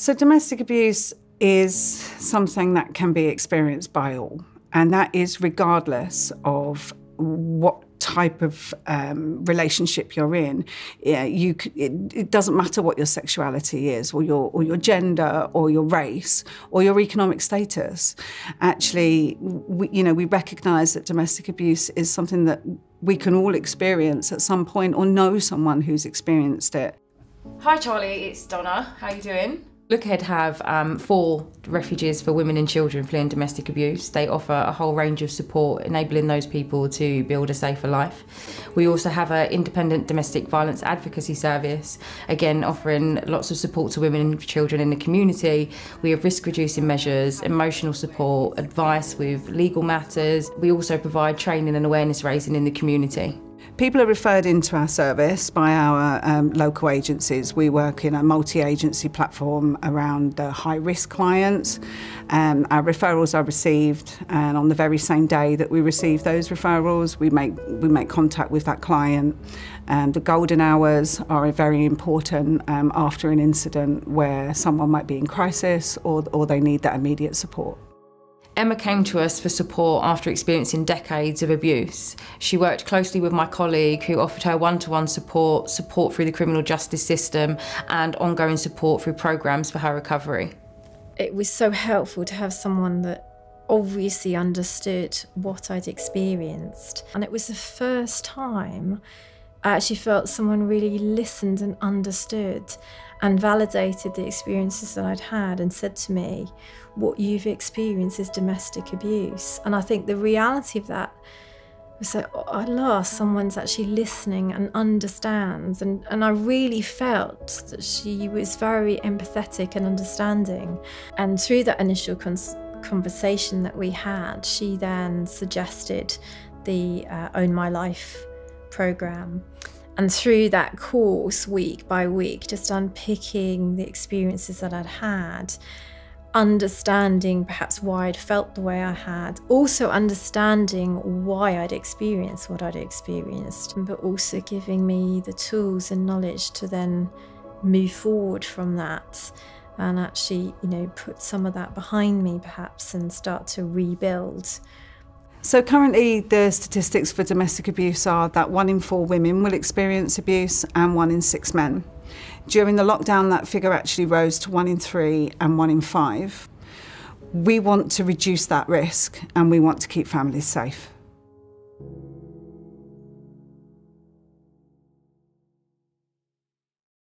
So domestic abuse is something that can be experienced by all, and that is regardless of what type of relationship you're in. Yeah, it doesn't matter what your sexuality is, or your gender, or your race, or your economic status. Actually, we recognise that domestic abuse is something that we can all experience at some point, or know someone who's experienced it. Hi Charlie, it's Donna. How you doing? Look Ahead have 4 refuges for women and children fleeing domestic abuse. They offer a whole range of support, enabling those people to build a safer life. We also have an independent domestic violence advocacy service, again offering lots of support to women and children in the community. We have risk reducing measures, emotional support, advice with legal matters. We also provide training and awareness raising in the community. People are referred into our service by our local agencies. We work in a multi-agency platform around high-risk clients. Our referrals are received, and on the very same day that we receive those referrals, we make contact with that client. The golden hours are very important after an incident where someone might be in crisis or they need that immediate support. Emma came to us for support after experiencing decades of abuse. She worked closely with my colleague who offered her one-to-one support through the criminal justice system and ongoing support through programmes for her recovery. It was so helpful to have someone that obviously understood what I'd experienced. And it was the first time I actually felt someone really listened and understood and validated the experiences that I'd had and said to me, what you've experienced is domestic abuse. And I think the reality of that was that at last someone's actually listening and understands. And I really felt that she was very empathetic and understanding. And through that initial conversation that we had, she then suggested the Own My Life programme. And through that course, week by week, just unpicking the experiences that I'd had, understanding perhaps why I'd felt the way I had, also understanding why I'd experienced what I'd experienced, but also giving me the tools and knowledge to then move forward from that and actually, put some of that behind me perhaps and start to rebuild. So currently the statistics for domestic abuse are that 1 in 4 women will experience abuse and 1 in 6 men. During the lockdown, that figure actually rose to 1 in 3 and 1 in 5. We want to reduce that risk, and we want to keep families safe.